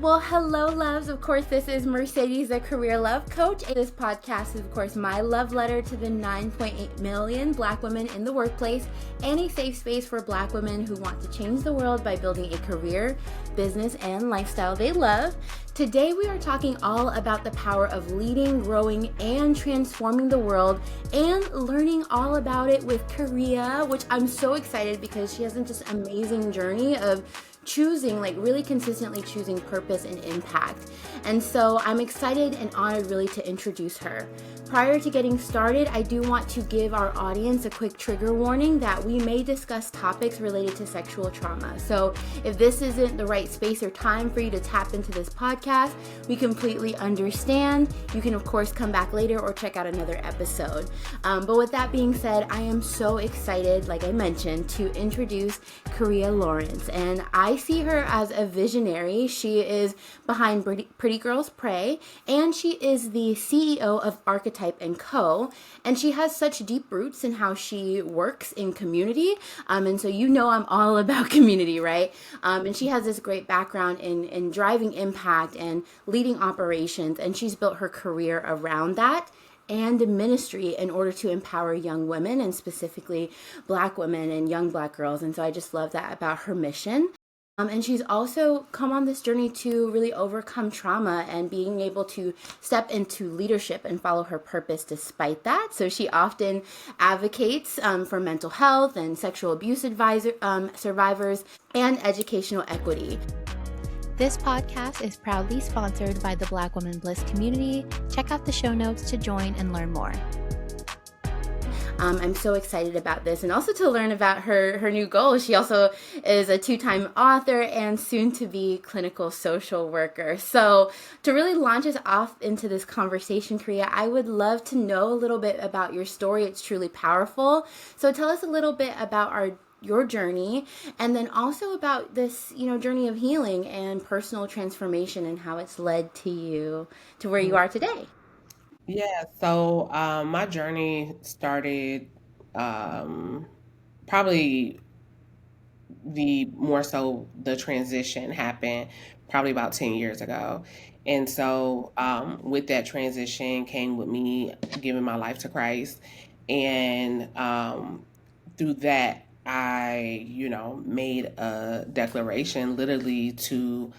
Well, hello, loves. Of course, this is Mercedes, the Career Love Coach. This podcast is, of course, my love letter to the 9.8 million Black women in the workplace and a safe space for Black women who want to change the world by building a career, business, and lifestyle they love. Today, we are talking all about the power of leading, growing, and transforming the world, and learning all about it with Karria, which I'm so excited because she has this amazing journey of really consistently choosing purpose and impact. And so I'm excited and honored really to introduce her. Prior to getting started, I do want to give our audience a quick trigger warning that we may discuss topics related to sexual trauma. So if this isn't the right space or time for you to tap into this podcast, we completely understand. You can, of course, come back later or check out another episode. But with that being said, I am so excited, like I mentioned, to introduce Karria Lawrence. And I see her as a visionary. She is behind Pretty Girls Pray, and she is the CEO of Archetype & Co. And she has such deep roots in how she works in community. And so I'm all about community, right? And she has this great background in driving impact and leading operations, and she's built her career around that and ministry in order to empower young women, and specifically Black women and young Black girls. And so I just love that about her mission. And she's also come on this journey to really overcome trauma and being able to step into leadership and follow her purpose despite that. So she often advocates for mental health and sexual abuse survivors and educational equity. This podcast is proudly sponsored by the Black Women Bliss community. Check out the show notes to join and learn more. I'm so excited about this, and also to learn about her new goals. She also is a 2-time author and soon-to-be clinical social worker. So to really launch us off into this conversation, Karria, I would love to know a little bit about your story. It's truly powerful. So tell us a little bit about your journey, and then also about this, journey of healing and personal transformation and how it's led to you to where you are today. Yeah, so my journey started probably the transition happened probably about 10 years ago. And so with that transition came with me giving my life to Christ. And through that, I, made a declaration literally to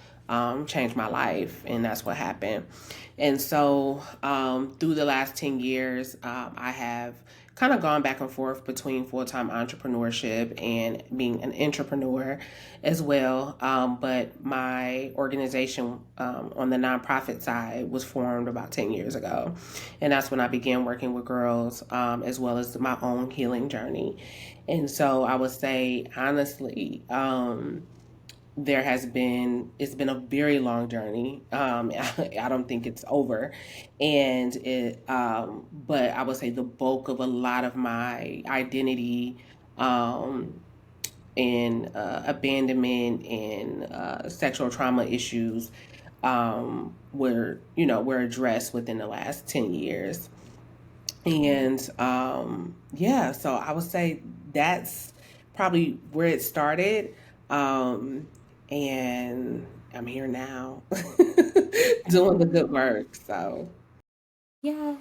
change my life. And that's what happened. And so through the last 10 years, I have kind of gone back and forth between full-time entrepreneurship and being an entrepreneur as well. But my organization on the nonprofit side was formed about 10 years ago. And that's when I began working with girls as well as my own healing journey. And so I would say, honestly, it's been a very long journey. I don't think it's over. And but I would say the bulk of a lot of my identity, and abandonment and sexual trauma issues, were addressed within the last 10 years. And so I would say that's probably where it started. And I'm here now doing the good work. So Yeah,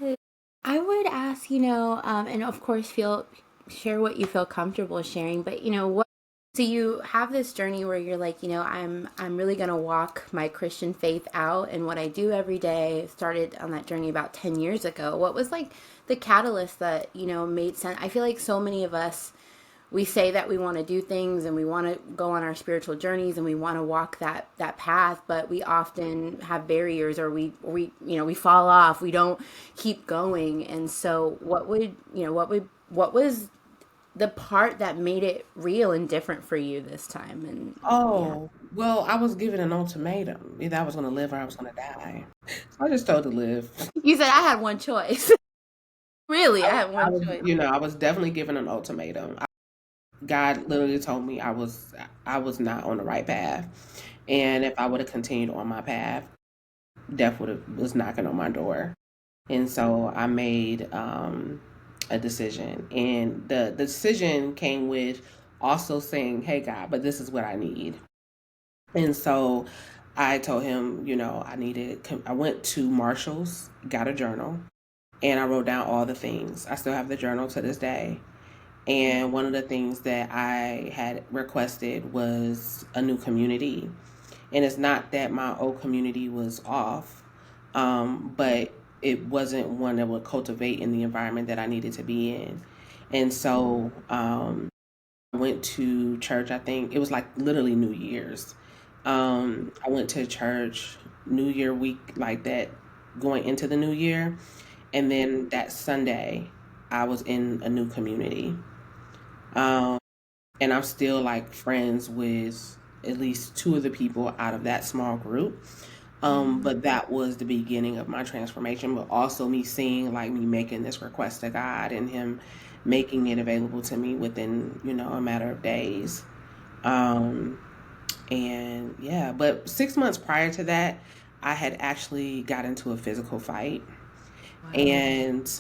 I would ask, and of course, share what you feel comfortable sharing. But so you have this journey where you're like, I'm really gonna walk my Christian faith out, and what I do every day. Started on that journey about 10 years ago. What was like the catalyst that made sense? I feel like so many of us, we say that we want to do things and we want to go on our spiritual journeys and we want to walk that path, but we often have barriers, or we fall off. We don't keep going. And so what was the part that made it real and different for you this time? And well, I was given an ultimatum. Either I was going to live or I was going to die. So I just told to live. You said I had one choice. Really, I had one choice. I was definitely given an ultimatum. God literally told me I was not on the right path, and if I would have continued on my path, death was knocking on my door. And so I made a decision, and the decision came with also saying, "Hey God, but this is what I need." And so I told him, I went to Marshall's, got a journal, and I wrote down all the things. I still have the journal to this day. And one of the things that I had requested was a new community. And it's not that my old community was off, but it wasn't one that would cultivate in the environment that I needed to be in. And so I went to church, I think it was like literally New Year's. I went to church New Year week, like that, going into the new year. And then that Sunday, I was in a new community. Um, and I'm still like friends with at least two of the people out of that small group. But that was the beginning of my transformation, but also me seeing like me making this request to God and Him making it available to me within, a matter of days. Um, and yeah, but 6 months prior to that, I had actually got into a physical fight. And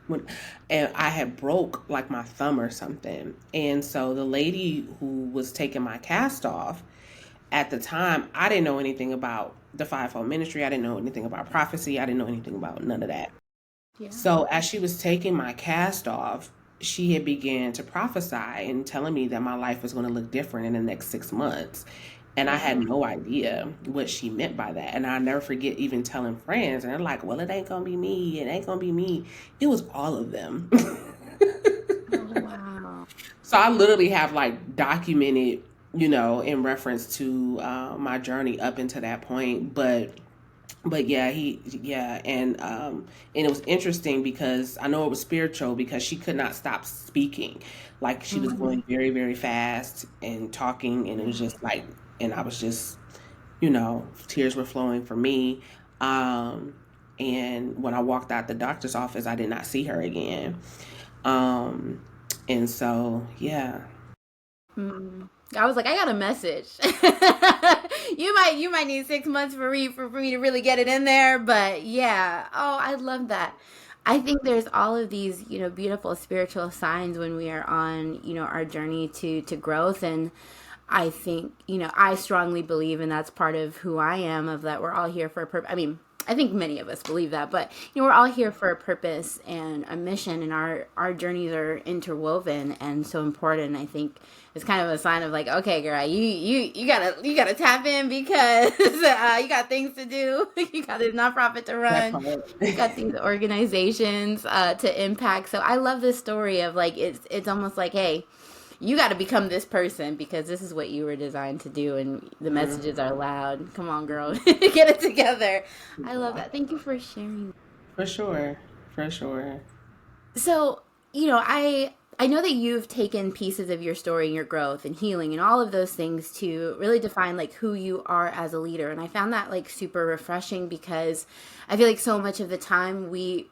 when, and I had broke like my thumb or something. And so the lady who was taking my cast off at the time, I didn't know anything about the fivefold ministry. I didn't know anything about prophecy. I didn't know anything about none of that. Yeah. So as she was taking my cast off, she had began to prophesy and telling me that my life was going to look different in the next 6 months. And I had no idea what she meant by that. And I'll never forget even telling friends, and they're like, well, it ain't going to be me. It ain't going to be me. It was all of them. Oh, wow. So I literally have like documented, in reference to my journey up into that point. But yeah, and it was interesting because I know it was spiritual because she could not stop speaking. Like she was going very, very fast and talking, and it was just like, and I was just, tears were flowing for me. And when I walked out the doctor's office, I did not see her again. Um, and so, yeah. I was like, I got a message. you might need 6 months for me to really get it in there, but yeah. Oh, I love that. I think there's all of these, beautiful spiritual signs when we are on, our journey to growth. And I think, I strongly believe, and that's part of who I am, of that we're all here for a purpose. I mean, I think many of us believe that, but we're all here for a purpose and a mission, and our journeys are interwoven and so important. I think it's kind of a sign of like, okay, girl, you gotta tap in because you got things to do. You got this nonprofit to That run. part. You got these organizations to impact. So I love this story of like it's almost like, hey, you got to become this person because this is what you were designed to do, and the messages are loud. Come on, girl, get it together. I love that. Thank you for sharing. For sure. For sure. So, I know that you've taken pieces of your story and your growth and healing and all of those things to really define like who you are as a leader. And I found that like super refreshing because I feel like so much of the time we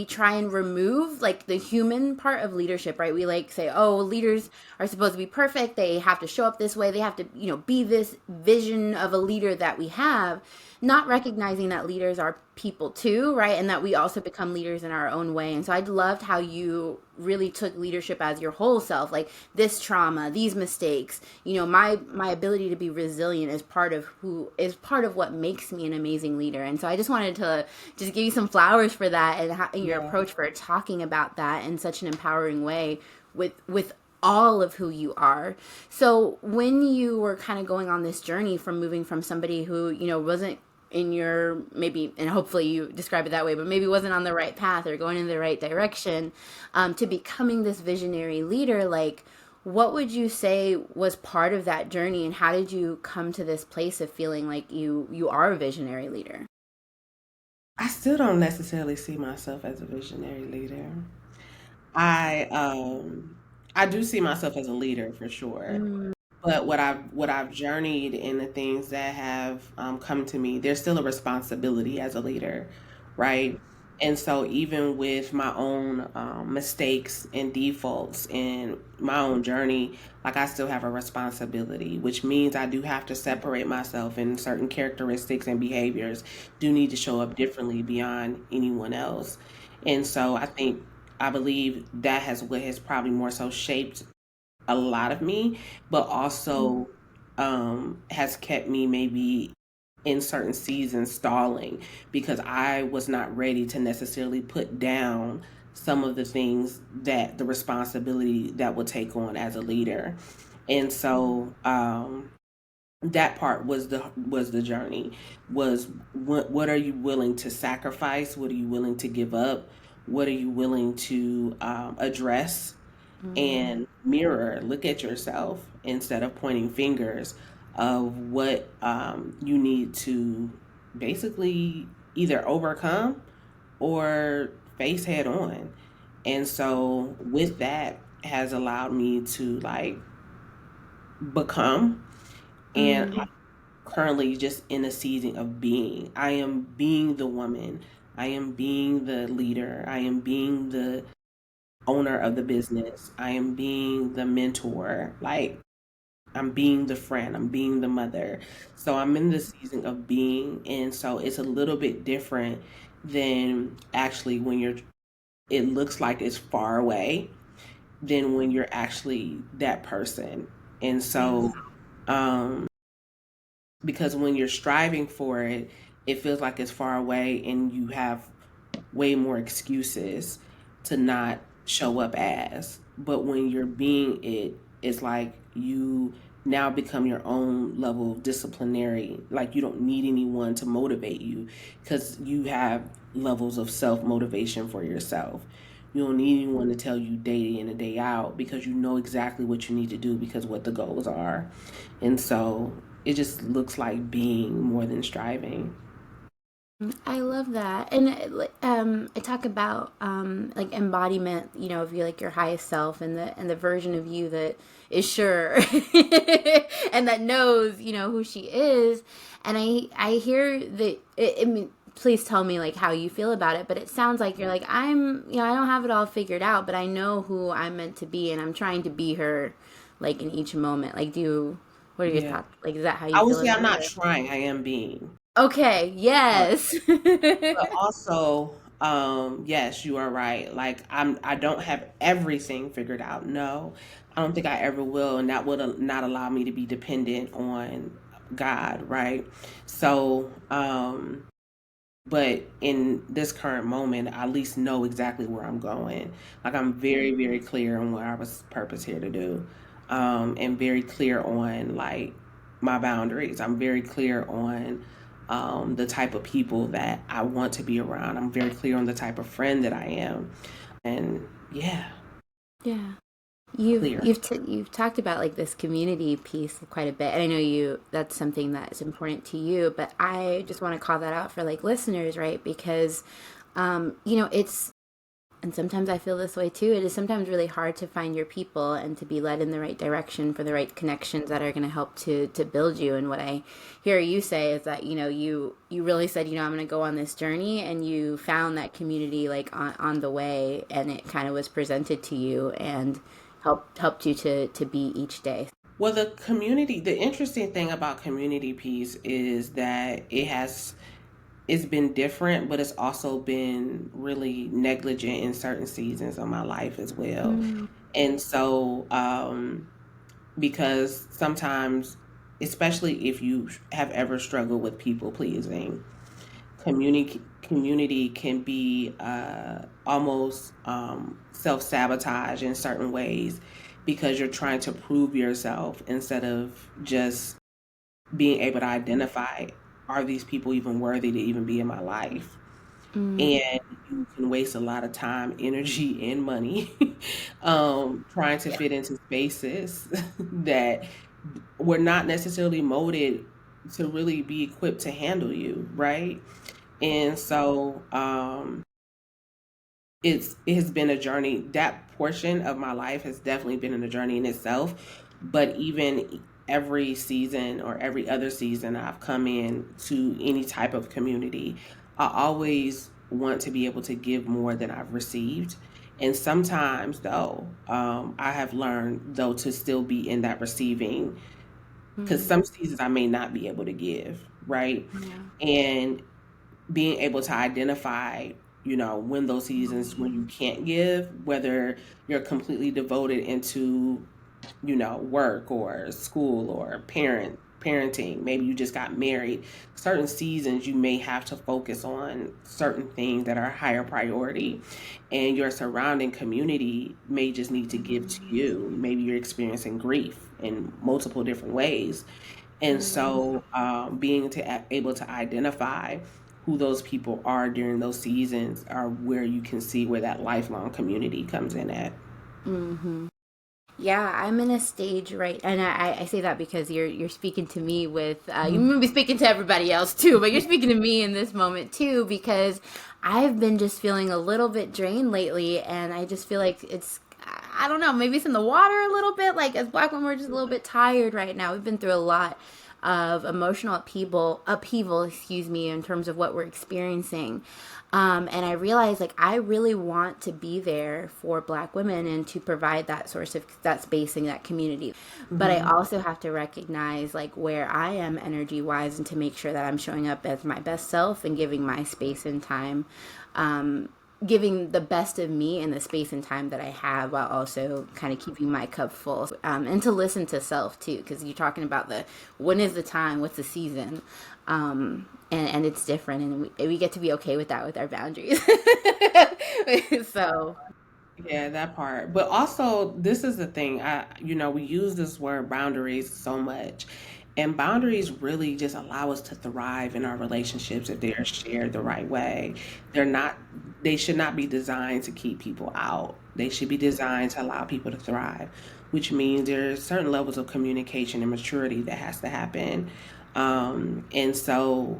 try and remove like the human part of leadership, right? We like say, oh, leaders are supposed to be perfect. They have to show up this way. They have to, be this vision of a leader that we have, not recognizing that leaders are people too, right? And that we also become leaders in our own way. And so I loved how you really took leadership as your whole self, like this trauma, these mistakes, my ability to be resilient is part of what makes me an amazing leader. And so I just wanted to just give you some flowers for that and your Yeah. approach for talking about that in such an empowering way with all of who you are. So when you were kind of going on this journey from moving from somebody who, wasn't in your maybe, and hopefully you describe it that way, but maybe wasn't on the right path or going in the right direction, to becoming this visionary leader, like what would you say was part of that journey, and how did you come to this place of feeling like you are a visionary leader? I still don't necessarily see myself as a visionary leader. I I do see myself as a leader for sure. Mm, But what I've journeyed in the things that have come to me, there's still a responsibility as a leader, right? And so even with my own mistakes and defaults in my own journey, like I still have a responsibility, which means I do have to separate myself, and certain characteristics and behaviors do need to show up differently beyond anyone else. And so I believe that has what has probably more so shaped a lot of me, but also has kept me maybe in certain seasons stalling because I was not ready to necessarily put down some of the things that the responsibility that would take on as a leader. And so that part was the journey, was what are you willing to sacrifice, what are you willing to give up, what are you willing to address and mirror, look at yourself instead of pointing fingers of what you need to basically either overcome or face head on. And so with that has allowed me to like become, and I'm currently just in a season of being. I am being the woman, I am being the leader, I am being the owner of the business, I am being the mentor, like I'm being the friend, I'm being the mother. So I'm in the season of being, and so it's a little bit different than actually when you're, it looks like it's far away than when you're actually that person. And so um because when you're striving for it, it feels like it's far away and you have way more excuses to not show up as. But when you're being it, it's like you now become your own level of disciplinary. Like you don't need anyone to motivate you because you have levels of self motivation for yourself. You don't need anyone to tell you day in and day out because you know exactly what you need to do because what the goals are. And so it just looks like being more than striving. I love that. And I talk about like embodiment, of you, like your highest self, and the version of you that is sure and that knows, who she is. And I hear that I mean, please tell me like how you feel about it, but it sounds like you're like, I don't have it all figured out, but I know who I'm meant to be and I'm trying to be her like in each moment. Like what are your Yeah. thoughts? Like, is that how you I would feel say I'm about not it? trying, I am being. Okay, But yes. but also, yes, you are right. Like I don't have everything figured out. No, I don't think I ever will, and that would not allow me to be dependent on God, right? So, but in this current moment, I at least know exactly where I'm going. Like I'm very, very clear on what I was purpose here to do, and very clear on like my boundaries. I'm very clear on the type of people that I want to be around. I'm very clear on the type of friend that I am, and yeah, Yeah. clear. You've talked about like this community piece quite a bit, and I know that's something that is important to you. But I just want to call that out for like listeners, right? Because, it's, and sometimes I feel this way too. It is sometimes really hard to find your people and to be led in the right direction for the right connections that are going to help to build you. And what I hear you say is that you really said, I'm going to go on this journey, and you found that community like on the way, and it kind of was presented to you and helped you to be each day. Well, the community, the interesting thing about community piece is that it's been different, but it's also been really negligent in certain seasons of my life as well. Mm, And so, because sometimes, especially if you have ever struggled with people pleasing, community can be almost self sabotage in certain ways because you're trying to prove yourself instead of just being able to identify, are these people even worthy to even be in my life? mm, And you can waste a lot of time, energy, and money trying to yeah. fit into spaces that were not necessarily molded to really be equipped to handle you, right? And so it has been a journey. That portion of my life has definitely been a journey in itself. But even every season or every other season I've come in to any type of community, I always want to be able to give more than I've received. And sometimes though, I have learned though to still be in that receiving, because Mm, some seasons I may not be able to give, right? yeah. And being able to identify, when those seasons when you can't give, whether you're completely devoted into work or school or parenting. Maybe you just got married. Certain seasons you may have to focus on certain things that are higher priority, and your surrounding community may just need to give to you. Maybe you're experiencing grief in multiple different ways, and so being able to identify who those people are during those seasons are where you can see where that lifelong community comes in at. Mm-hmm. Yeah, I'm in a stage right, and I say that because you're speaking to me with you may be speaking to everybody else too, but you're speaking to me in this moment too, because I've been just feeling a little bit drained lately, and I just feel like I don't know, maybe it's in the water a little bit. Like as Black women, we're just a little bit tired right now. We've been through a lot of emotional upheaval, excuse me, in terms of what we're experiencing. And I realized like I really want to be there for Black women and to provide that source of that space and that community. But I also have to recognize like where I am energy wise and to make sure that I'm showing up as my best self and giving my space and time, giving the best of me in the space and time that I have, while also kind of keeping my cup full, and to listen to self too, because you're talking about when is the time, what's the season, and it's different, and we get to be okay with that with our boundaries. So Yeah, that part. But also, this is the thing. We use this word boundaries so much, and boundaries really just allow us to thrive in our relationships if they are shared the right way. They're not, they should not be designed to keep people out. They should be designed to allow people to thrive, which means there's certain levels of communication and maturity that has to happen. And so,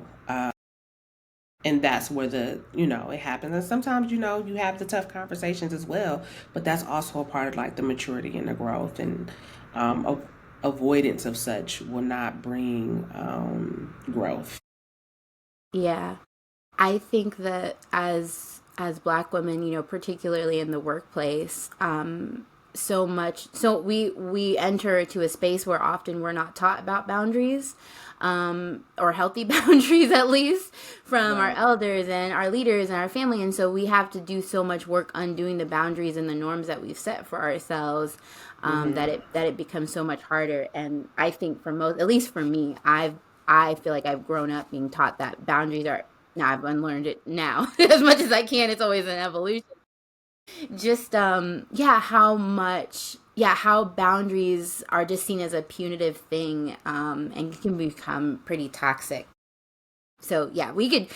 and that's where it happens. And sometimes you have the tough conversations as well, but that's also a part of like the maturity and the growth, and avoidance of such will not bring growth. yeah, I think that as Black women, particularly in the workplace, we enter into a space where often we're not taught about boundaries, or healthy boundaries, at least from our elders and our leaders and our family. And so we have to do so much work undoing the boundaries and the norms that we've set for ourselves, that it becomes so much harder. And I think for most, at least for me, I feel like I've grown up being taught that boundaries are, now I've unlearned it now as much as I can. It's always an evolution. Just how boundaries are just seen as a punitive thing, and can become pretty toxic. So yeah, we could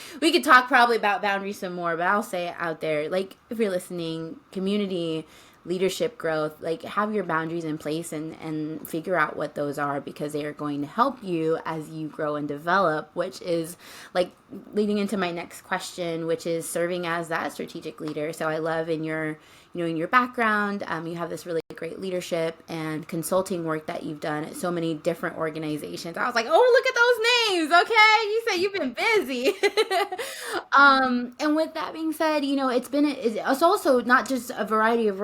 talk probably about boundaries some more, but I'll say it out there, like if you're listening, community, leadership growth, like have your boundaries in place and figure out what those are, because they are going to help you as you grow and develop, which is like leading into my next question, which is serving as that strategic leader. So I love in your background, you have this really great leadership and consulting work that you've done at so many different organizations. I was like, oh, look at those names. Okay. You said you've been busy. And with that being said, it's also not just a variety of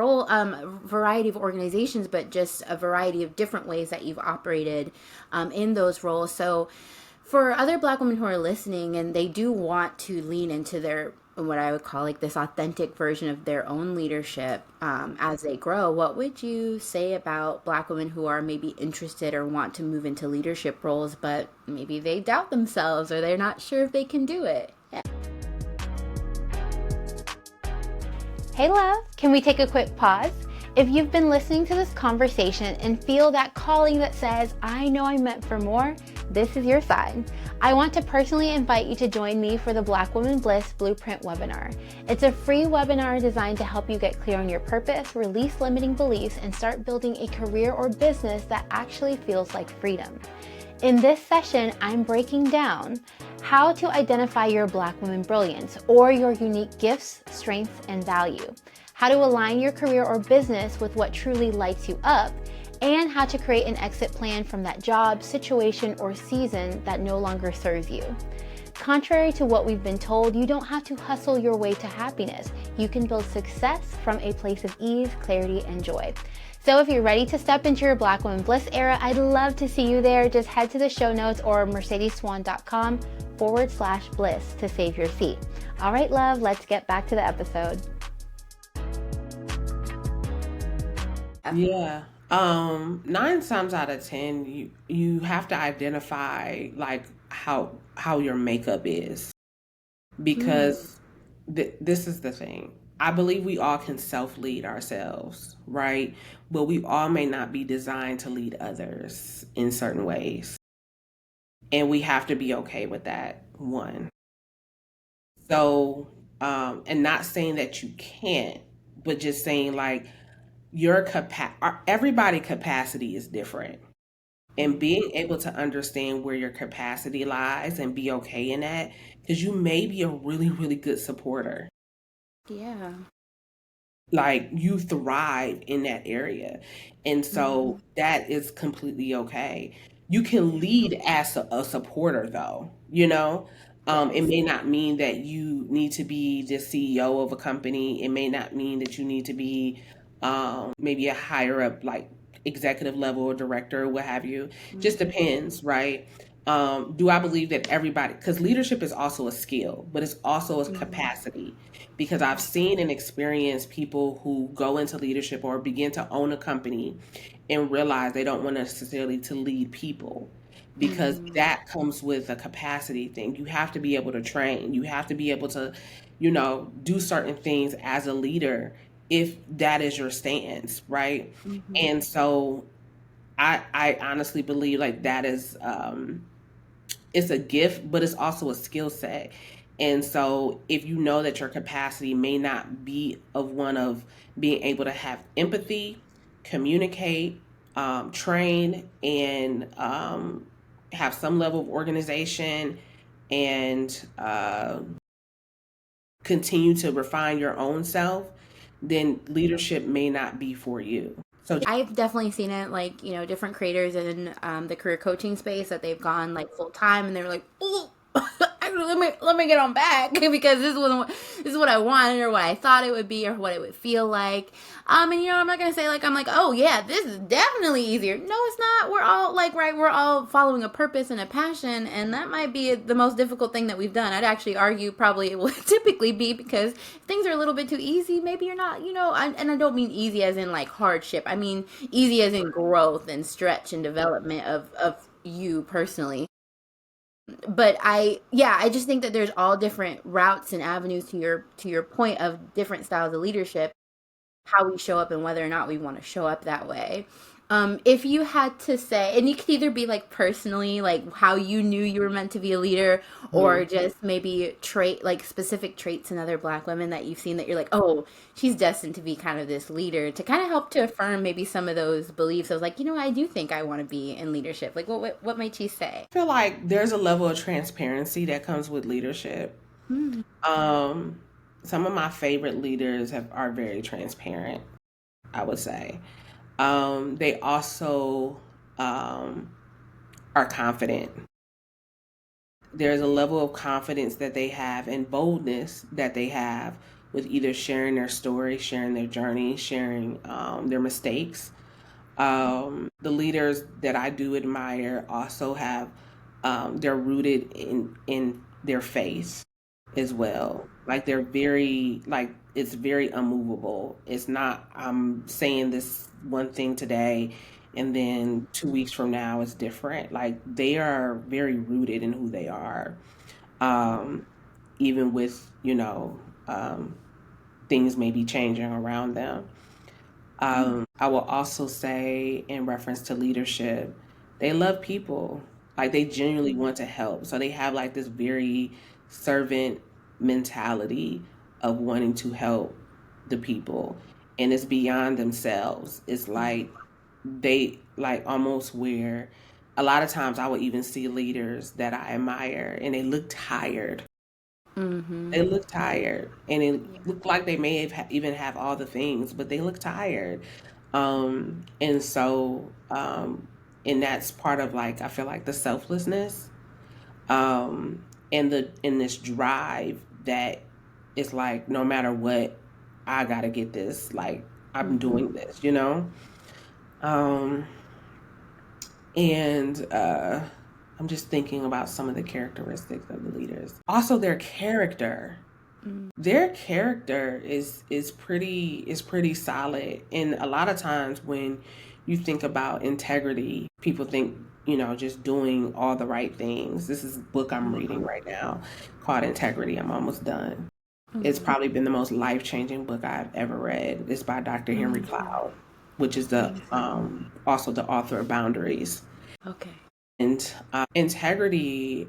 organizations, but just a variety of different ways that you've operated, in those roles. So for other Black women who are listening and they do want to lean into their, what I would call like this authentic version of their own leadership, as they grow, what would you say about Black women who are maybe interested or want to move into leadership roles, but maybe they doubt themselves or they're not sure if they can do it? Yeah. Hey love, can we take a quick pause? If you've been listening to this conversation and feel that calling that says, I know I'm meant for more, this is your sign. I want to personally invite you to join me for the Black Woman Bliss Blueprint webinar. It's a free webinar designed to help you get clear on your purpose, release limiting beliefs, and start building a career or business that actually feels like freedom. In this session, I'm breaking down how to identify your Black woman brilliance or your unique gifts, strengths, and value, how to align your career or business with what truly lights you up, and how to create an exit plan from that job, situation, or season that no longer serves you. Contrary to what we've been told, you don't have to hustle your way to happiness. You can build success from a place of ease, clarity, and joy. So if you're ready to step into your Black Woman Bliss era, I'd love to see you there. Just head to the show notes or mercedesswan.com/bliss to save your seat. All right, love, let's get back to the episode. Yeah. Nine times out of 10, you have to identify like how your makeup is, because this is the thing. I believe we all can self-lead ourselves, right? But we all may not be designed to lead others in certain ways. And we have to be okay with that, one. So, and not saying that you can't, but just saying like everybody capacity is different. And being able to understand where your capacity lies and be okay in that, because you may be a really, really good supporter. Yeah. Like you thrive in that area. And so that is completely okay. You can lead as a supporter though, you know? It Yes. may not mean that you need to be the CEO of a company. It may not mean that you need to be maybe a higher up, like executive level or director or what have you. Just depends, right? Do I believe that everybody, because leadership is also a skill, but it's also a capacity. Because I've seen and experienced people who go into leadership or begin to own a company and realize they don't want necessarily to lead people, because that comes with a capacity thing. You have to be able to train. You have to be able to, do certain things as a leader if that is your stance, right? And so I honestly believe like that is it's a gift, but it's also a skill set. And so if you know that your capacity may not be of one of being able to have empathy, communicate, train, and have some level of organization, and continue to refine your own self, then leadership may not be for you. So I've definitely seen it, like, different creators in the career coaching space that they've gone like full time, and they're like, oh, let me get on back because this is what I wanted, or what I thought it would be, or what it would feel like. And I'm not gonna say like I'm like, oh yeah, this is definitely easier. No, it's not. We're all like, right, we're all following a purpose and a passion, and that might be the most difficult thing that we've done. I'd actually argue probably it will typically be, because if things are a little bit too easy, maybe you're not, and I don't mean easy as in like hardship. I mean easy as in growth and stretch and development of you personally. But I just think that there's all different routes and avenues to your point of different styles of leadership, how we show up and whether or not we want to show up that way. If you had to say, and you could either be like personally, like how you knew you were meant to be a leader, or just maybe like specific traits in other Black women that you've seen that you're like, oh, she's destined to be kind of this leader, to kind of help to affirm maybe some of those beliefs. I was like, I do think I want to be in leadership. Like, what might you say? I feel like there's a level of transparency that comes with leadership. Mm. Um, some of my favorite leaders are very transparent, I would say. They also are confident. There's a level of confidence that they have and boldness that they have with either sharing their story, sharing their journey, sharing their mistakes. The leaders that I do admire also have, they're rooted in their faith as well. Like they're very, like it's very unmovable. It's not, I'm saying this one thing today and then 2 weeks from now it's different. Like they are very rooted in who they are. Um, Even with, things may be changing around them. I will also say, in reference to leadership, they love people. Like they genuinely want to help. So they have like this very servant mentality of wanting to help the people. And it's beyond themselves. It's like they like almost where a lot of times I would even see leaders that I admire and they look tired. Mm-hmm. They look tired, and it looked like they may even have all the things, but they look tired. And so, and that's part of like I feel like the selflessness, and in this drive that is like no matter what, I gotta get this. Like I'm doing this. Um, and I'm just thinking about some of the characteristics of the leaders. Also, their character. Their character is pretty solid, and a lot of times when you think about integrity, people think, just doing all the right things. This is a book I'm reading right now called Integrity. I'm almost done. It's probably been the most life-changing book I've ever read. It's by Dr. Henry Cloud, which is the also the author of Boundaries. Okay. And integrity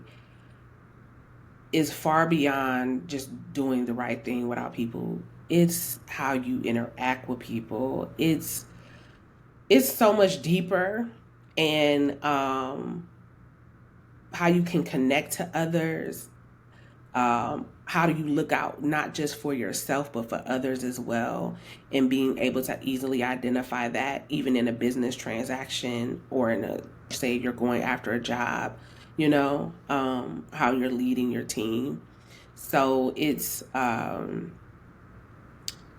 is far beyond just doing the right thing without people. It's how you interact with people. It's so much deeper, and how you can connect to others. How do you look out not just for yourself but for others as well, and being able to easily identify that even in a business transaction or in a, say, you're going after a job, how you're leading your team. So it's so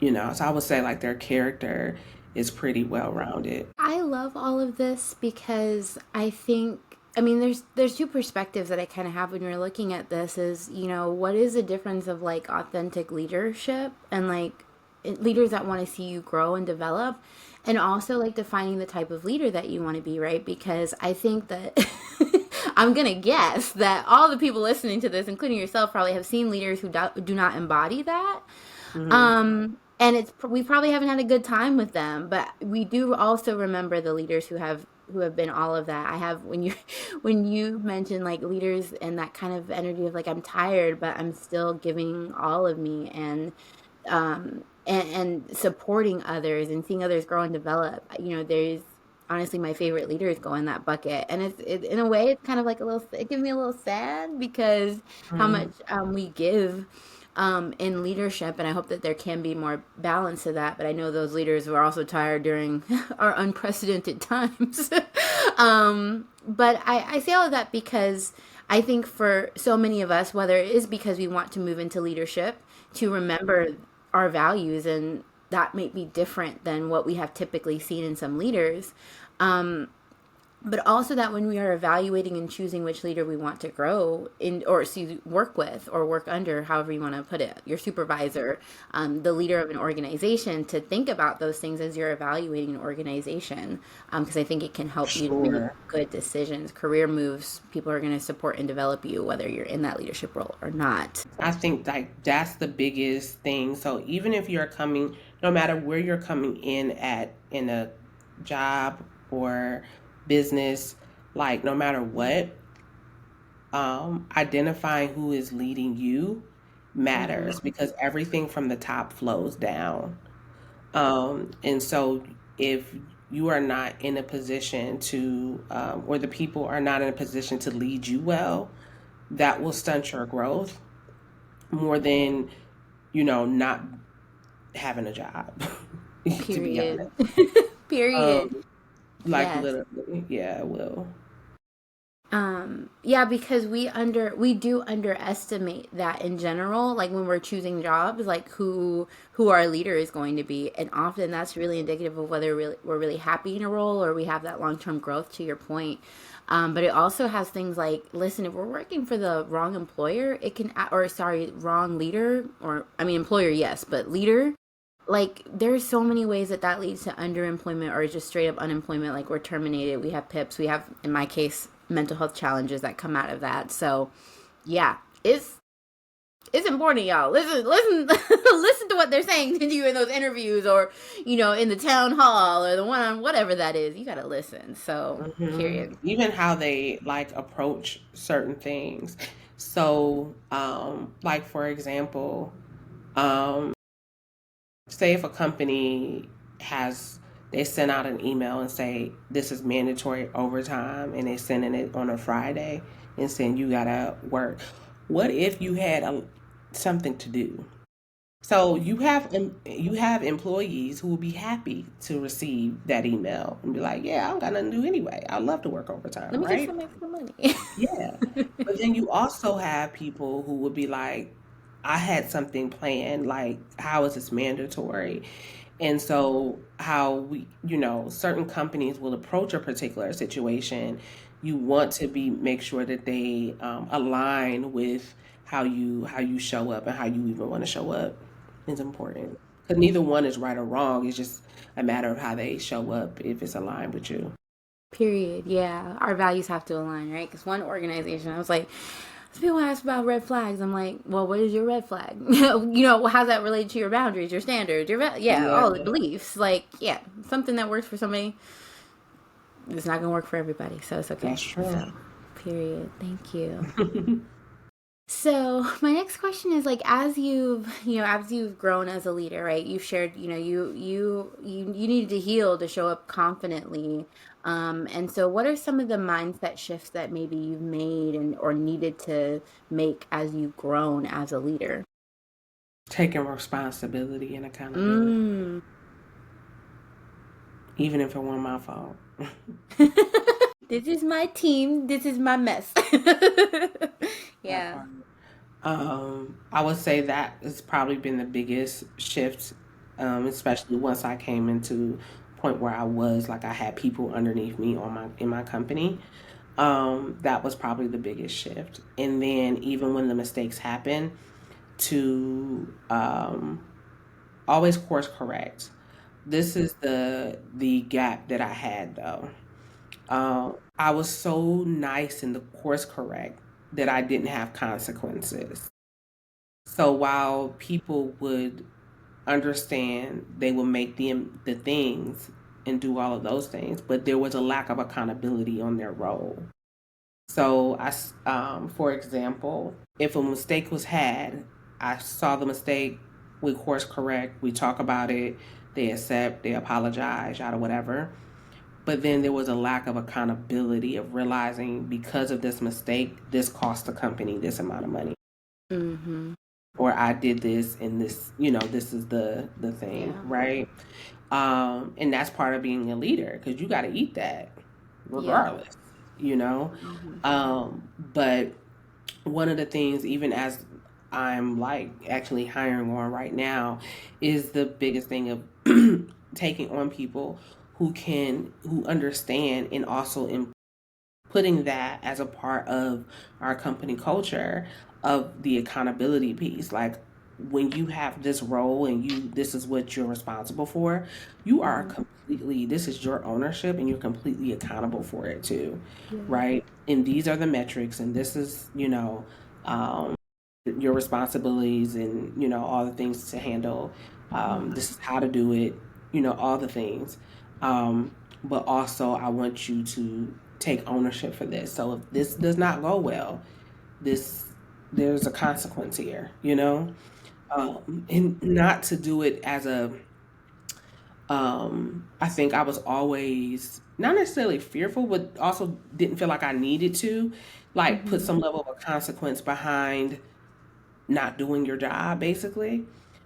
I would say like their character is pretty well rounded. I love all of this because I think, I mean, there's two perspectives that I kind of have when you're looking at this is, what is the difference of like authentic leadership and like leaders that want to see you grow and develop, and also like defining the type of leader that you want to be, right? Because I think that I'm going to guess that all the people listening to this, including yourself, probably have seen leaders who do not embody that. And we probably haven't had a good time with them, but we do also remember the leaders who have been all of that. I have, when you mentioned like leaders and that kind of energy of like, I'm tired, but I'm still giving all of me, and supporting others and seeing others grow and develop. There's honestly my favorite leaders go in that bucket, and it in a way it's kind of like it gives me a little sad because how much we give in leadership, and I hope that there can be more balance to that. But I know those leaders were also tired during our unprecedented times. But I say all of that because I think for so many of us, whether it is because we want to move into leadership, to remember our values, and that may be different than what we have typically seen in some leaders. But also that when we are evaluating and choosing which leader we want to grow in, or work with or work under, however you want to put it, your supervisor, the leader of an organization, to think about those things as you're evaluating an organization, because I think it can help you to make good decisions. Career moves, people are going to support and develop you, whether you're in that leadership role or not. I think like that's the biggest thing. So even if you're coming, no matter where you're coming in a job or business, like no matter what, identifying who is leading you matters, because everything from the top flows down. And so if you are not in a position to, or the people are not in a position to lead you well, that will stunt your growth more than, not having a job. To be honest. Period. Like yes. Literally, yeah, it will. Yeah, because we do underestimate that in general, like when we're choosing jobs, like who our leader is going to be, and often that's really indicative of whether we're really happy in a role or we have that long-term growth, to your point. But it also has things like, listen, if we're working for the wrong employer, wrong leader, or I mean employer, yes, but leader. Like, there's so many ways that leads to underemployment or just straight up unemployment. Like, we're terminated, we have PIPs, we have, in my case, mental health challenges that come out of that. So, yeah, it's important, y'all. Listen to what they're saying to you in those interviews, or, in the town hall, or the one on whatever that is. You got to listen. So, period. Even how they, like, approach certain things. So, like, for example, say if a company they send out an email and say this is mandatory overtime, and they sending it on a Friday and saying you gotta work. What if you had something to do? So you have employees who will be happy to receive that email and be like, yeah, I don't got nothing to do anyway. I love to work overtime. Let me right? get some extra money. Yeah. But then you also have people who would be like, I had something planned, like, how is this mandatory? And so how we, certain companies will approach a particular situation, you want to make sure that they align with how you show up, and how you even want to show up is important. Because neither one is right or wrong. It's just a matter of how they show up if it's aligned with you. Period. Yeah, our values have to align, right? Because one organization, I was like, people ask about red flags. I'm like, well, what is your red flag? How's that relate to your boundaries, your standards, Yeah, all the beliefs. Like, yeah, something that works for somebody, it's not gonna work for everybody. So it's okay. that's true. So, period. Thank you. So my next question is like, as you've grown as a leader, right? You've shared, you needed to heal to show up confidently. And so what are some of the mindset shifts that maybe you've made or needed to make as you've grown as a leader? Taking responsibility and accountability, Mm. even if it wasn't my fault. This is my team. This is my mess. That Yeah. part. I would say that has probably been the biggest shift, especially once I came into a point where I was like I had people underneath me in my company. That was probably the biggest shift. And then even when the mistakes happen, to always course correct. This is the gap that I had though. I was so nice in the course correct that I didn't have consequences. So while people would understand, they would make the things and do all of those things, but there was a lack of accountability on their role. So for example, if a mistake was had, I saw the mistake, we course correct, we talk about it, they accept, they apologize, yada whatever. But then there was a lack of accountability of realizing because of this mistake, this cost the company this amount of money. Mm-hmm. Or I did this and this, this is the thing, Yeah. right? And that's part of being a leader because you got to eat that Yeah. regardless, you know? Mm-hmm. But one of the things, even as I'm like actually hiring on right now, is the biggest thing of taking on people who understand and also putting that as a part of our company culture of the accountability piece. Like when you have this role and this is what you're responsible for, you are Mm-hmm. completely, this is your ownership and you're completely accountable for it too, Yeah. right? And these are the metrics and this is, um, your responsibilities and, all the things to handle. Mm-hmm. This is how to do it, all the things. But also I want you to take ownership for this. So if this does not go well, this there's a consequence here, and not to do it as I think I was always not necessarily fearful, but also didn't feel like I needed to like put Mm-hmm. some level of a consequence behind not doing your job, basically.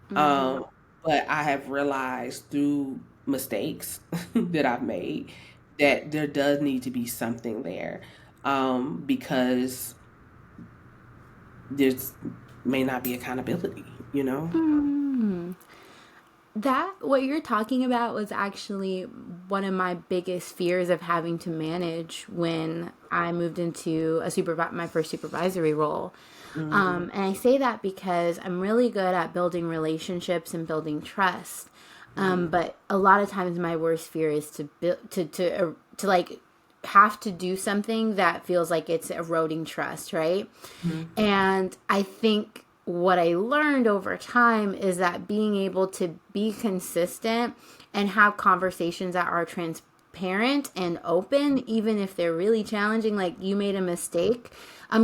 Mm-hmm. Um, but I have realized through mistakes that I've made that there does need to be something there, because there's may not be accountability, you know? Mm-hmm. That what you're talking about was actually one of my biggest fears of having to manage when I moved into my first supervisory role. Hmm. And I say that because I'm really good at building relationships and building trust. Hmm. But a lot of times my worst fear is to build to like have to do something that feels like it's eroding trust, right? Hmm. And I think what I learned over time is that being able to be consistent and have conversations that are transparent and open, even if they're really challenging, like you made a mistake,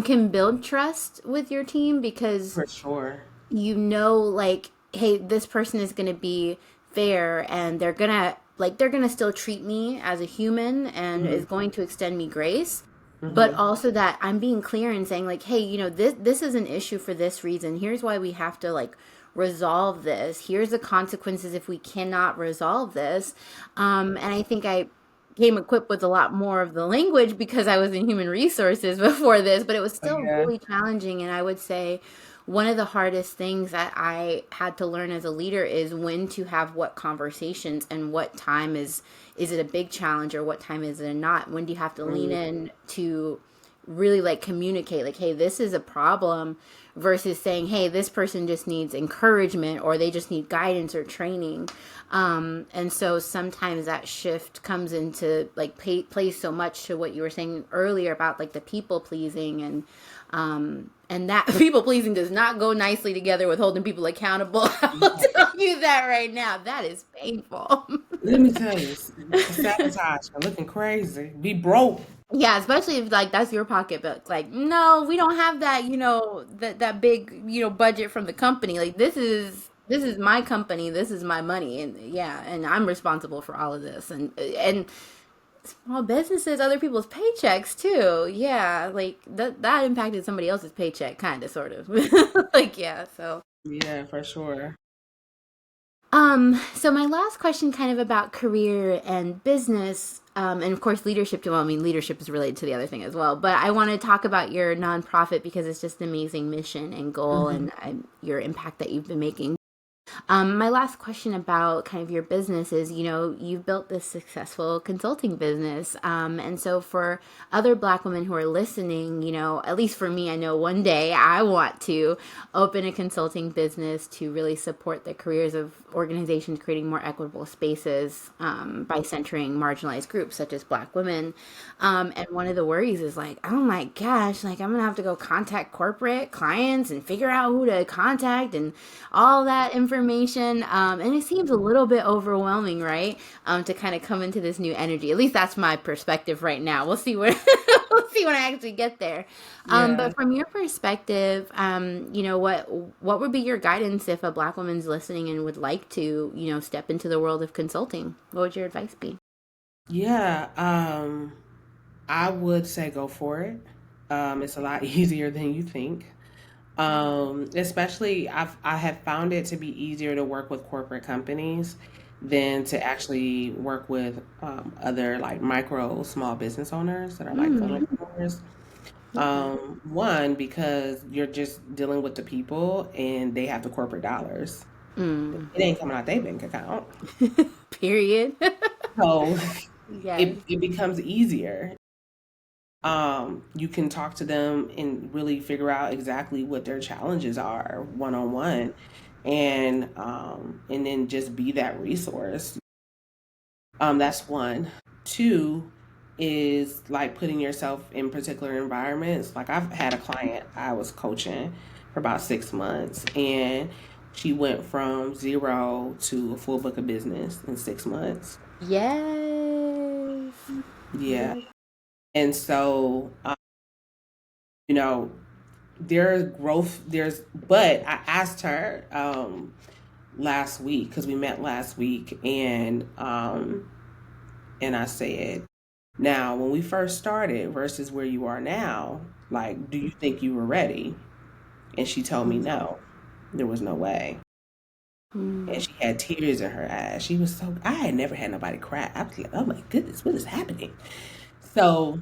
can build trust with your team because For sure. like, hey, this person is going to be fair and they're going to still treat me as a human and Hmm. is going to extend me grace, but Hmm. also that I'm being clear and saying like, hey, this is an issue for this reason. Here's why we have to like resolve this. Here's the consequences if we cannot resolve this. And I think I came equipped with a lot more of the language because I was in human resources before this, but it was Oh, still yeah. really challenging. And I would say one of the hardest things that I had to learn as a leader is when to have what conversations and what time is it a big challenge or what time is it not? When do you have to lean Mm. in to really like communicate like, hey, this is a problem, versus saying, hey, this person just needs encouragement or they just need guidance or training. And so sometimes that shift comes into like plays so much to what you were saying earlier about like the people pleasing, and that people pleasing does not go nicely together with holding people accountable. I'll tell you that right now. That is painful. Let me tell you, sabotage, looking crazy, be broke. Yeah, especially if like that's your pocketbook. Like, no, we don't have that, that big, budget from the company. Like this is my company, this is my money, and yeah, and I'm responsible for all of this. And small businesses, other people's paychecks too. Yeah, like that impacted somebody else's paycheck, kind of, sort of. Like, yeah, so Yeah, for sure. So my last question kind of about career and business, and of course leadership too. Well, I mean, leadership is related to the other thing as well, but I want to talk about your nonprofit because it's just an amazing mission and goal, Mhm. and your impact that you've been making. My last question about kind of your business is, you've built this successful consulting business. And so for other Black women who are listening, at least for me, I know one day I want to open a consulting business to really support the careers of organizations creating more equitable spaces, by centering marginalized groups such as Black women. And one of the worries is like, oh my gosh, like I'm gonna have to go contact corporate clients and figure out who to contact and all that information. And it seems a little bit overwhelming, right? To kind of come into this new energy. At least that's my perspective right now. We'll see what we'll see when I actually get there. Yeah. But from your perspective, what would be your guidance if a Black woman's listening and would like to, step into the world of consulting? What would your advice be? Yeah. I would say go for it. It's a lot easier than you think. Especially I have found it to be easier to work with corporate companies than to actually work with other like micro small business owners that are like Mm, solopreneurs. yeah. One, because you're just dealing with the people and they have the corporate dollars. Mm. It ain't coming out their bank account. Period. So Yes. it becomes easier. You can talk to them and really figure out exactly what their challenges are one on one, and then just be that resource. That's one. Two is like putting yourself in particular environments. Like I've had a client I was coaching for about 6 months, and she went from zero to a full book of business in 6 months. Yes. Yeah. Yes. And so, you know, there's growth, but I asked her last week, because we met last week, and I said, now, when we first started versus where you are now, like, do you think you were ready? And she told me no, there was no way. Mm. And she had tears in her eyes. She was so, I had never had nobody cry. I was like, oh my goodness, what is happening? So,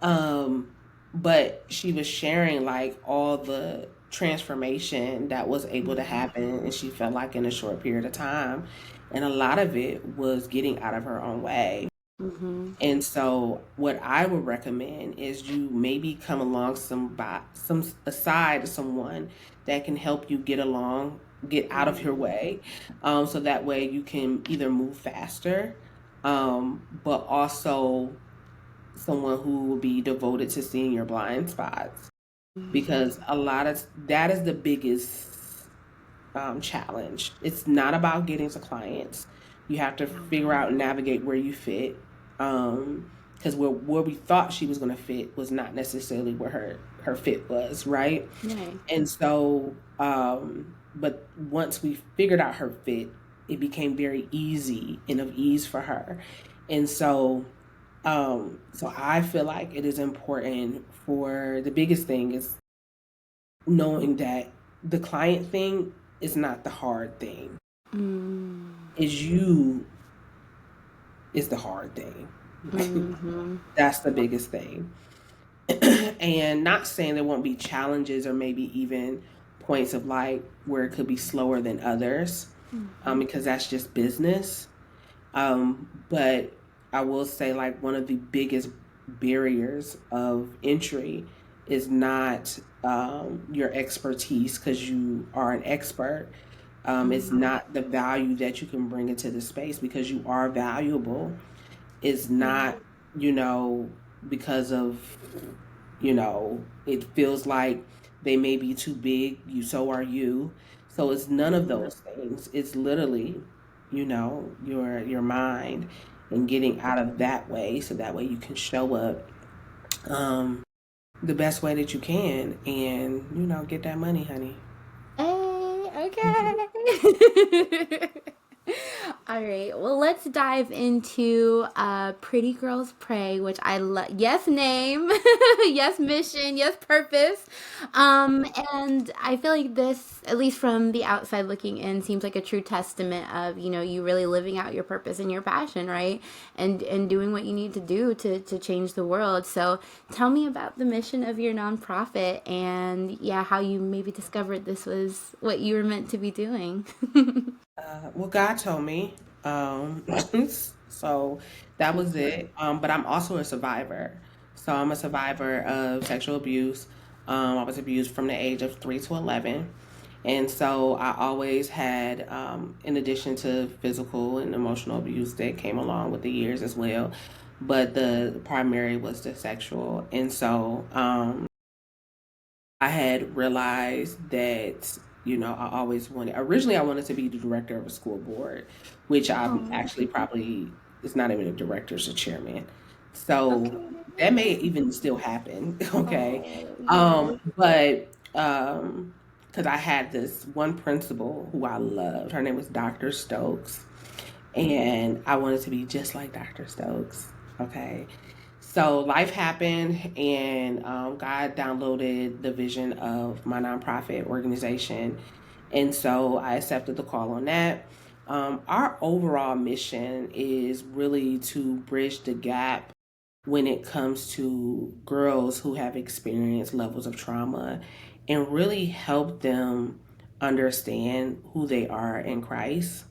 um, but she was sharing like all the transformation that was able to happen, and she felt like in a short period of time. And a lot of it was getting out of her own way. Mm-hmm. And so, what I would recommend is you maybe come along some aside someone that can help you get along, get out of your way, so that way you can either move faster, but also someone who will be devoted to seeing your blind spots, because a lot of that is the biggest challenge. It's not about getting to clients. You have to figure out and navigate where you fit. Because where we thought she was going to fit was not necessarily where her fit was, right? Right. And so, but once we figured out her fit, it became very easy and of ease for her. And so I feel like it is important, for the biggest thing is knowing that the client thing is not the hard thing. Mm. Is you is the hard thing. Mm-hmm. That's the biggest thing. And not saying there won't be challenges or maybe even points of like where it could be slower than others, because that's just business. But I will say like one of the biggest barriers of entry is not your expertise because you are an expert. It's not the value that you can bring into the space because you are valuable. It's not, you know, because of, it feels like they may be too big, so are you. So it's none of those things. It's literally, your mind and getting out of that way so that way you can show up um, the best way that you can and, get that money, honey. Hey, okay. All right. Well, let's dive into Pretty Girls Pray, which I love. Yes, name. Yes, mission. Yes, purpose. And I feel like this, at least from the outside looking in, seems like a true testament of, you really living out your purpose and your passion, right? And doing what you need to do to change the world. So tell me about the mission of your nonprofit and, yeah, how you maybe discovered this was what you were meant to be doing. Well, God told me. So that was it. But I'm also a survivor. So I'm a survivor of sexual abuse. I was abused from the age of 3 to 11. And so I always had, in addition to physical and emotional abuse that came along with the years as well, but the primary was the sexual. And so I had realized that, I always originally I wanted to be the director of a school board, which I'm Oh, actually probably, it's not even a director, it's a chairman. So okay. that may even still happen, okay? Oh, yes. But because I had this one principal who I loved, her name was Dr. Stokes, and I wanted to be just like Dr. Stokes, okay? So life happened, and God downloaded the vision of my nonprofit organization, and so I accepted the call on that. Our overall mission is really to bridge the gap when it comes to girls who have experienced levels of trauma and really help them understand who they are in Christ,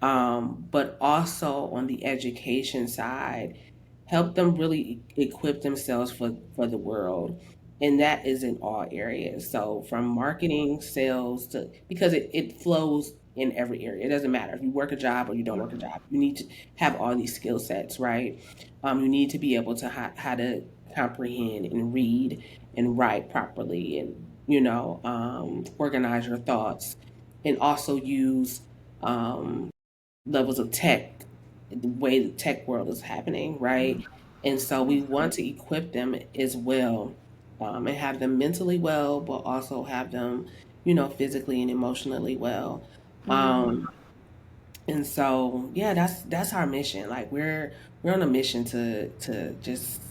but also on the education side, help them really equip themselves for the world. And that is in all areas. So from marketing, sales to, because it flows in every area. It doesn't matter if you work a job or you don't work a job. You need to have all these skill sets, right? You need to be able to how to comprehend and read and write properly and, organize your thoughts and also use levels of tech, the way the tech world is happening, right? And so we want to equip them as well, and have them mentally well, but also have them, physically and emotionally well. Um, and so yeah, that's our mission. Like we're on a mission to just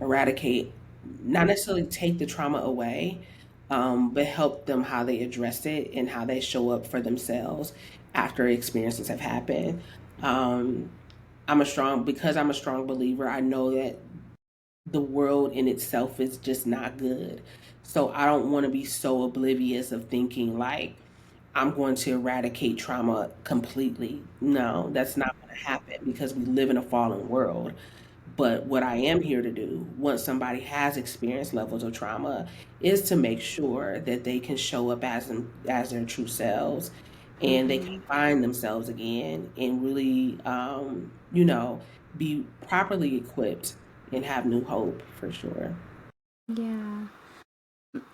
eradicate, not necessarily take the trauma away, but help them how they address it and how they show up for themselves after experiences have happened. Um, because I'm a strong believer, I know that the world in itself is just not good. So I don't want to be so oblivious of thinking like I'm going to eradicate trauma completely. No, that's not going to happen because we live in a fallen world. But what I am here to do, once somebody has experienced levels of trauma, is to make sure that they can show up as their true selves, and they can find themselves again, and really, be properly equipped and have new hope for sure. Yeah.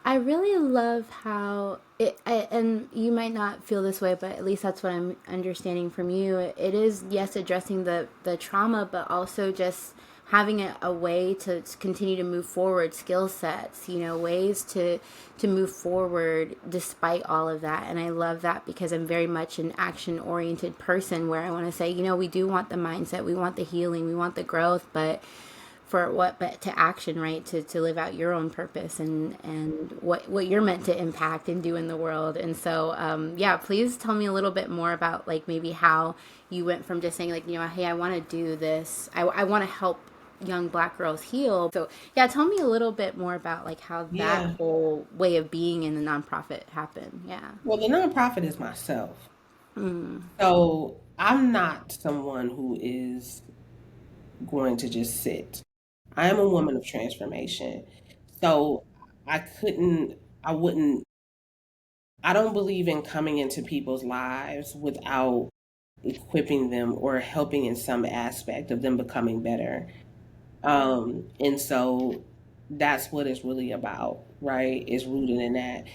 I really love how and you might not feel this way, but at least that's what I'm understanding from you. It is, yes, addressing the trauma, but also just having a way to continue to move forward, skill sets, ways to move forward despite all of that. And I love that because I'm very much an action oriented person where I want to say, we do want the mindset, we want the healing, we want the growth, but for what but to action, right, to live out your own purpose and what you're meant to impact and do in the world. And so yeah, please tell me a little bit more about like maybe how you went from just saying like, hey, I want to do this, I want to help young Black girls heal. So yeah, tell me a little bit more about like how that Yeah. whole way of being in the nonprofit happened. Yeah. Well, the nonprofit is myself. So I'm not someone who is going to just sit. I am a woman of transformation. So I couldn't, I wouldn't, I don't believe in coming into people's lives without equipping them or helping in some aspect of them becoming better. And so that's what it's really about, right? It's rooted in that.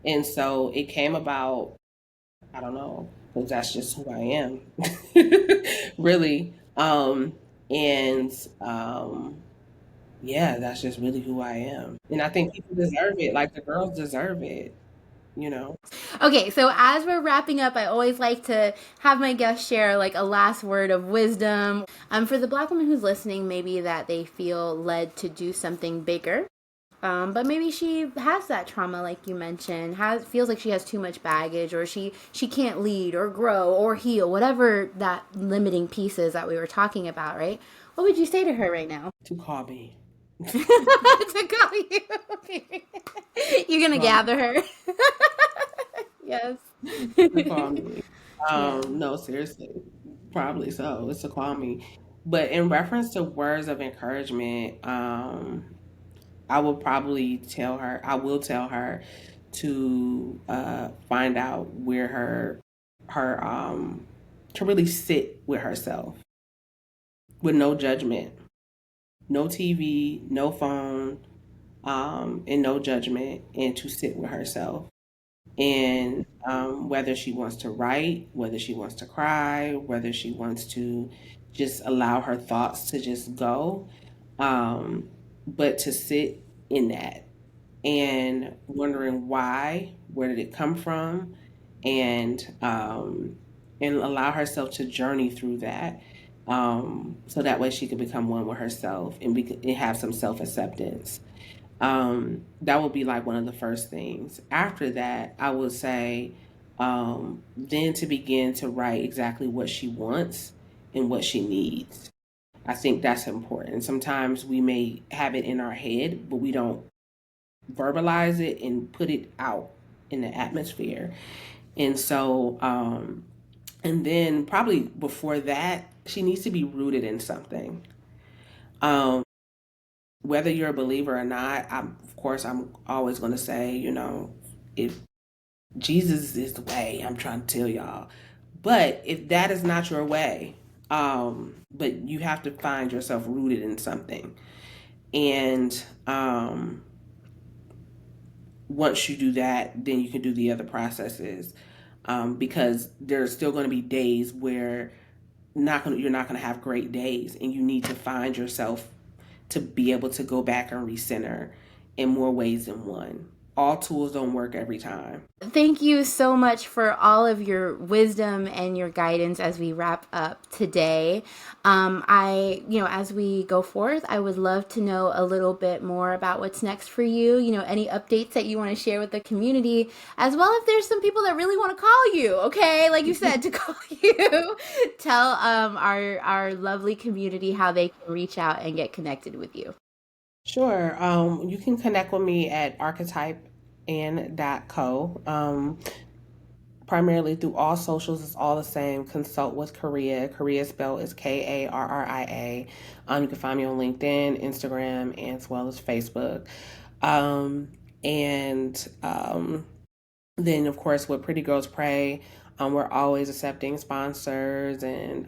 And so it came about, I don't know, because that's just who I am, really. And yeah, that's just really who I am. And I think people deserve it. Like the girls deserve it, you know? Okay, so as we're wrapping up, I always like to have my guests share like a last word of wisdom. For the Black woman who's listening, maybe that they feel led to do something bigger. But maybe she has that trauma, like you mentioned, feels like she has too much baggage, or she can't lead or grow or heal, whatever that limiting piece is that we were talking about, right? What would you say to her right now? To call me. To call you. Okay. You're gonna Call me. gather her. Yes. To call me. Yeah. No, seriously. Probably so. It's to call me. But in reference to words of encouragement, I will tell her to find out where her to really sit with herself with no judgment, no TV, no phone, and no judgment, and to sit with herself. And whether she wants to write, whether she wants to cry, whether she wants to just allow her thoughts to just go, um, but to sit in that and wondering why, where did it come from, and allow herself to journey through that, so that way she can become one with herself and have some self acceptance. That would be like one of the first things. After that, I would say, then to begin to write exactly what she wants and what she needs. I think that's important. Sometimes we may have it in our head, but we don't verbalize it and put it out in the atmosphere. And so, and then probably before that, she needs to be rooted in something. Um, Whether you're a believer or not, of course, I'm always going to say, if Jesus is the way, I'm trying to tell y'all. But if that is not your way, but you have to find yourself rooted in something. And once you do that, then you can do the other processes, because there's still going to be days where you're not going to have great days, and you need to find yourself to be able to go back and recenter in more ways than one. All tools don't work every time. Thank you so much for all of your wisdom and your guidance as we wrap up today. As we go forth, I would love to know a little bit more about what's next for you. Any updates that you want to share with the community, as well if there's some people that really want to call you, okay? Like you said, to call you. Tell our lovely community how they can reach out and get connected with you. Sure. You can connect with me at archetype.co. Primarily through all socials, it's all the same. Consult with Karria. Karria spelled is Karria. You can find me on LinkedIn, Instagram, as well as Facebook. And then, of course, with Pretty Girls Pray, we're always accepting sponsors, and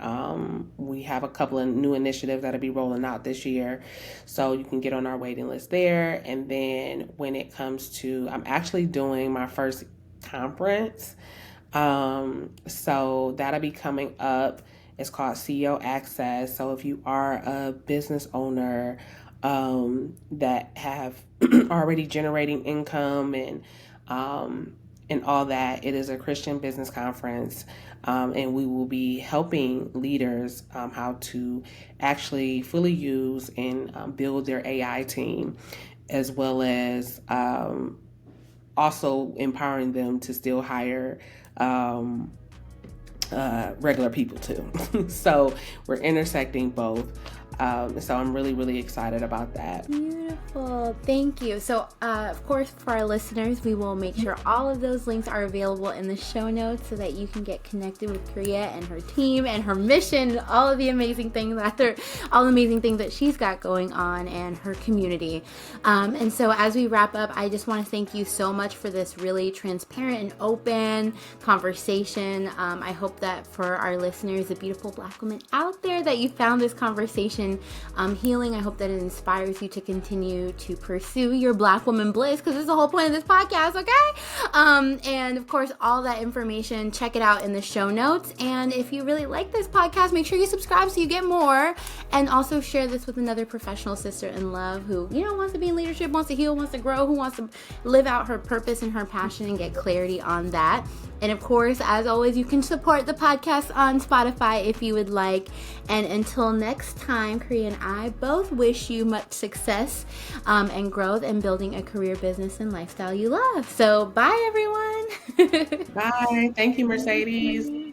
we have a couple of new initiatives that'll be rolling out this year. So you can get on our waiting list there. And then when it comes to, I'm actually doing my first conference. So that'll be coming up. It's called CEO Access. So if you are a business owner that have already generating income and all that, it is a Christian business conference, and we will be helping leaders how to actually fully use and build their AI team, as well as also empowering them to still hire regular people too. So we're intersecting both. So I'm really, really excited about that. Beautiful. Thank you. So, of course, for our listeners, we will make sure all of those links are available in the show notes so that you can get connected with Karria and her team and her mission, all the amazing things that she's got going on, and her community. And so as we wrap up, I just want to thank you so much for this really transparent and open conversation. I hope that for our listeners, the beautiful Black women out there, that you found this conversation healing. I hope that it inspires you to continue to pursue your Black woman bliss, because this is the whole point of this podcast, okay? And of course, all that information, check it out in the show notes. And if you really like this podcast, make sure you subscribe so you get more. And also share this with another professional sister in love who, wants to be in leadership, wants to heal, wants to grow, who wants to live out her purpose and her passion and get clarity on that. And of course, as always, you can support the podcast on Spotify if you would like. And until next time, Karria and I both wish you much success and growth in building a career, business, and lifestyle you love. So bye, everyone. Bye. Thank you, Mercedes.